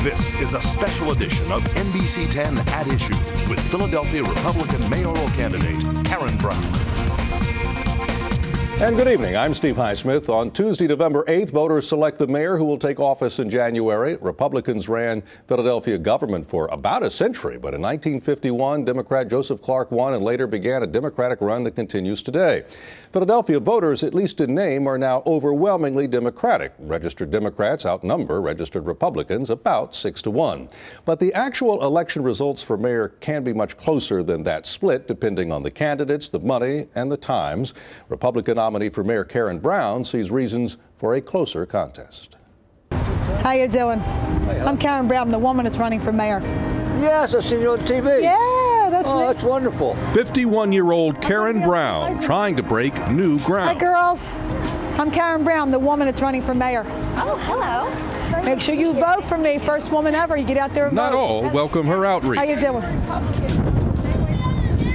This is a special edition of NBC 10 at Issue with Philadelphia Republican mayoral candidate Karen Brown. And good evening. I'm Steve Highsmith. On Tuesday, November 8th, voters select the mayor who will take office in January. Republicans ran Philadelphia government for about a century, but in 1951, Democrat Joseph Clark won and later began a Democratic run that continues today. Philadelphia voters, at least in name, are now overwhelmingly Democratic. Registered Democrats outnumber registered Republicans about 6-1. But the actual election results for mayor can be much closer than that split, depending on the candidates, the money, and the times. Republican nominee for Mayor Karen Brown sees reasons for a closer contest. How you doing? I'm Karen Brown, the woman that's running for mayor. Yes, I see you on TV. Yeah, that's me. That's wonderful. 51-year-old Karen Brown trying to break new ground. Hi, girls. I'm Karen Brown, the woman that's running for mayor. Oh, hello. Make sure you vote for me. First woman ever. You get out there and Not vote. all welcome her outreach. How you doing?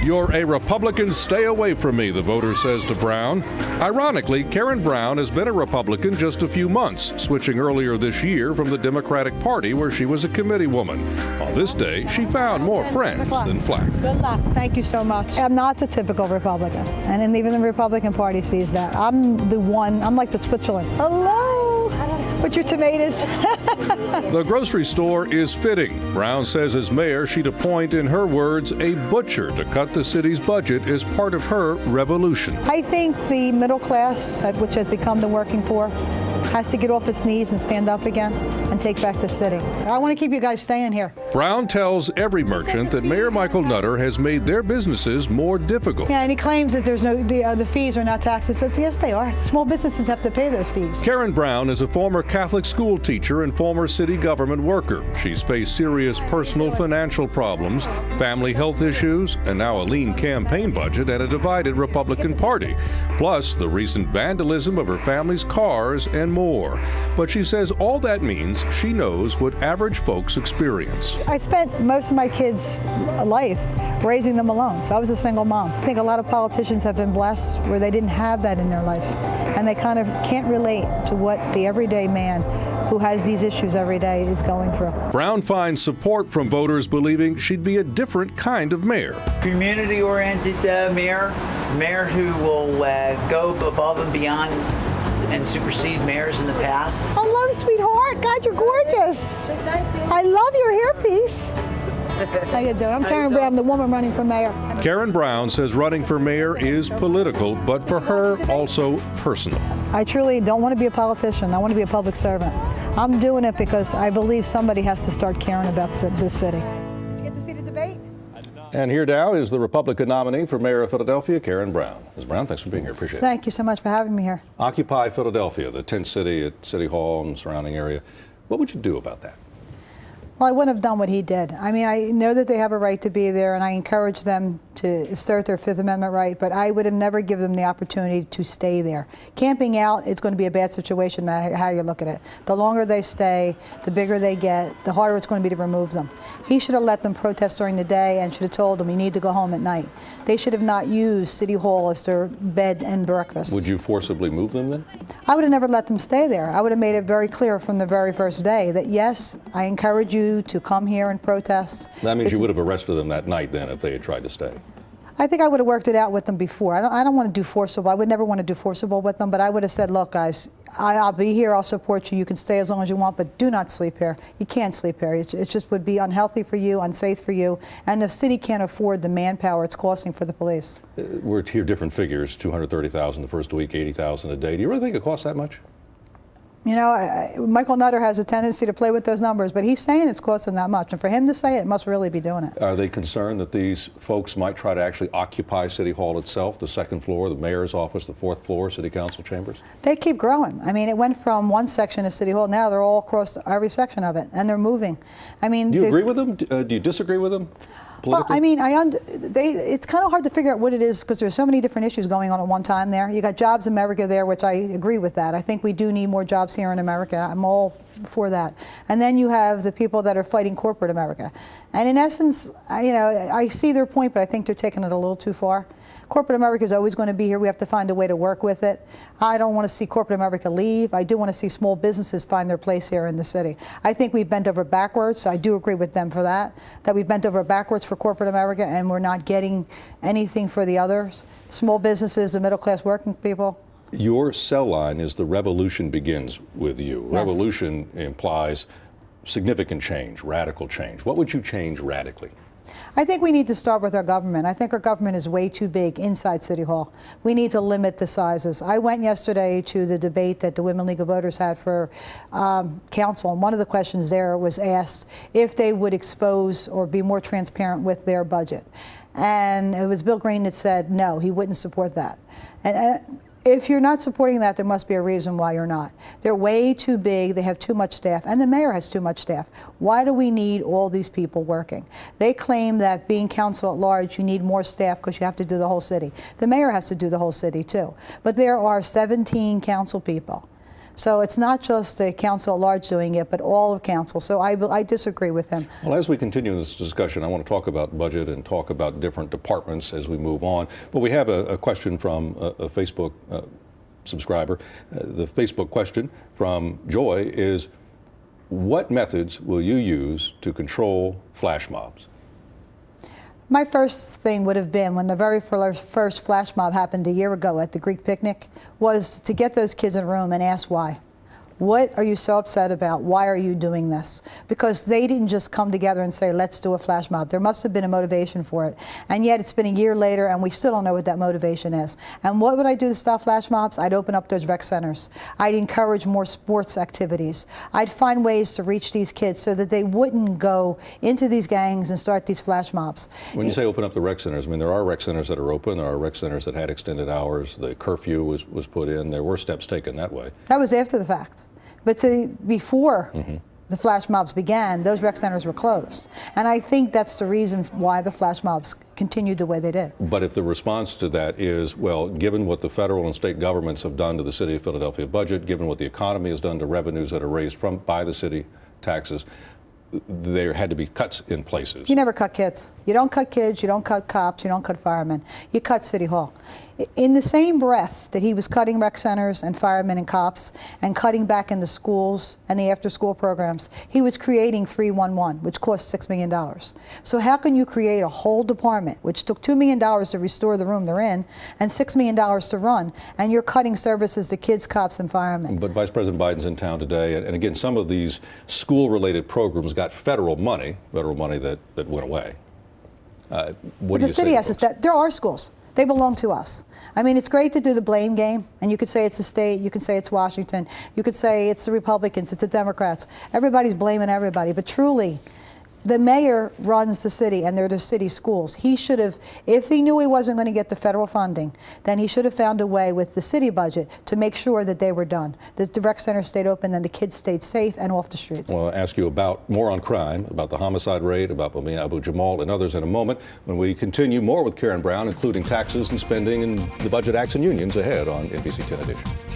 You're a Republican, stay away from me, the voter says to Brown. Ironically, Karen Brown has been a Republican just a few months, switching earlier this year from the Democratic Party where she was a committee woman. On this day, she found more friends than flack. Good luck. Thank you so much. I'm not the typical Republican, and even the Republican Party sees that. I'm the one, I'm like the Switzerland. Hello. Put your tomatoes. The grocery store is fitting. Brown says as mayor, she'd appoint, in her words, a butcher to cut the city's budget as part of her revolution. I think the middle class, which has become the working poor, has to get off its knees and stand up again and take back the city. I want to keep you guys staying here. Brown tells every merchant that Mayor Michael Nutter has made their businesses more difficult. Yeah, and he claims that there's no the fees are not taxes. Says yes, they are. Small businesses have to pay those fees. Karen Brown is a former Catholic school teacher and former city government worker. She's faced serious personal financial problems, family health issues, and now a lean campaign budget and a divided Republican Party, plus the recent vandalism of her family's cars and more. But she says all that means she knows what average folks experience. I spent most of my kids' life raising them alone, so I was a single mom. I think a lot of politicians have been blessed where they didn't have that in their life, and they kind of can't relate to what the everyday man who has these issues every day is going through. Brown finds support from voters believing she'd be a different kind of mayor. Community-oriented mayor who will go above and beyond and supersede mayors in the past. Hello, sweetheart. God, you're gorgeous. I love your hairpiece. How you doing? I'm Karen Brown, the woman running for mayor. Karen Brown says running for mayor is political, but for her, also personal. I truly don't want to be a politician. I want to be a public servant. I'm doing it because I believe somebody has to start caring about this city. Did you get to see the debate? And here now is the Republican nominee for mayor of Philadelphia, Karen Brown. Ms. Brown, thanks for being here. Appreciate it. Thank you so much for having me here. Occupy Philadelphia, the tent city at City Hall and surrounding area. What would you do about that? Well, I wouldn't have done what he did. I mean, I know that they have a right to be there, and I encourage them to assert their Fifth Amendment right, but I would have never given them the opportunity to stay there. Camping out is going to be a bad situation, no matter how you look at it. The longer they stay, the bigger they get, the harder it's going to be to remove them. He should have let them protest during the day and should have told them, you need to go home at night. They should have not used City Hall as their bed and breakfast. Would you forcibly move them then? I would have never let them stay there. I would have made it very clear from the very first day that, yes, I encourage you to come here and protest. That means you would have arrested them that night then if they had tried to stay. I think I would have worked it out with them before. I don't want to do forcible. I would never want to do forcible with them, but I would have said, look, guys, I'll be here. I'll support you. You can stay as long as you want, but do not sleep here. You can't sleep here. It just would be unhealthy for you, unsafe for you, and the city can't afford the manpower it's costing for the police. We're hear different figures, $230,000 the first week, $80,000 a day. Do you really think it costs that much? You know, Michael Nutter has a tendency to play with those numbers, but he's saying it's costing that much. And for him to say it, must really be doing it. Are they concerned that these folks might try to actually occupy City Hall itself, the second floor, the mayor's office, the fourth floor, City Council chambers? They keep growing. I mean, it went from one section of City Hall, now they're all across every section of it, and they're moving. I mean, do you agree with them? Do you disagree with them? Well, I mean, it's kind of hard to figure out what it is because there's so many different issues going on at one time there. You got Jobs America there, which I agree with that. I think we do need more jobs here in America. I'm all for that. And then you have the people that are fighting corporate America. And in essence, you know, I see their point, but I think they're taking it a little too far. Corporate America is always going to be here. We have to find a way to work with it. I don't want to see corporate America leave. I do want to see small businesses find their place here in the city. I think we've bent over backwards, so I do agree with them for that we bent over backwards for corporate America and we're not getting anything for the others. Small businesses, the middle class working people. Your cell line is the revolution begins with you. Yes. Revolution implies significant change, radical change. What would you change radically? I think we need to start with our government. I think our government is way too big inside City Hall. We need to limit the sizes. I went yesterday to the debate that the Women League of Voters had for council, and one of the questions there was asked if they would expose or be more transparent with their budget. And it was Bill Green that said no, he wouldn't support that. And if you're not supporting that, there must be a reason why you're not. They're way too big, they have too much staff, and the mayor has too much staff. Why do we need all these people working? They claim that being council at large, you need more staff because you have to do the whole city. The mayor has to do the whole city too. But there are 17 council people. So it's not just the council at large doing it, but all of council. So I disagree with him. Well, as we continue this discussion, I want to talk about budget and talk about different departments as we move on. But we have a question from a Facebook subscriber. The Facebook question from Joy is, what methods will you use to control flash mobs? My first thing would have been, when the very first flash mob happened a year ago at the Greek picnic, was to get those kids in a room and ask why. What are you so upset about? Why are you doing this? Because they didn't just come together and say, let's do a flash mob. There must have been a motivation for it. And yet it's been a year later and we still don't know what that motivation is. And what would I do to stop flash mobs? I'd open up those rec centers. I'd encourage more sports activities. I'd find ways to reach these kids so that they wouldn't go into these gangs and start these flash mobs. When you say open up the rec centers, I mean, there are rec centers that are open. There are rec centers that had extended hours. The curfew was put in. There were steps taken that way. That was after the fact. But before the flash mobs began, those rec centers were closed. And I think that's the reason why the flash mobs continued the way they did. But if the response to that is, well, given what the federal and state governments have done to the city of Philadelphia budget, given what the economy has done to revenues that are raised by the city taxes, there had to be cuts in places. You never cut kids. You don't cut kids, you don't cut cops, you don't cut firemen. You cut City Hall. In the same breath that he was cutting rec centers and firemen and cops and cutting back in the schools and the after-school programs, he was creating 311, which cost $6 million. So how can you create a whole department, which took $2 million to restore the room they're in and $6 million to run, and you're cutting services to kids, cops, and firemen? But Vice President Biden's in town today, and again, some of these school-related programs got federal money that went away. But the city has to step. There are schools. They belong to us. I mean, it's great to do the blame game, and you could say it's the state, you could say it's Washington, you could say it's the Republicans, it's the Democrats. Everybody's blaming everybody, but truly, the mayor runs the city, and they're the city schools. He should have, if he knew he wasn't going to get the federal funding, then he should have found a way with the city budget to make sure that they were done, that the rec center stayed open and the kids stayed safe and off the streets. Well, I'll ask you about more on crime, about the homicide rate, about Mumia Abu-Jamal and others in a moment when we continue more with Karen Brown, including taxes and spending and the budget acts and unions ahead on NBC 10 Edition.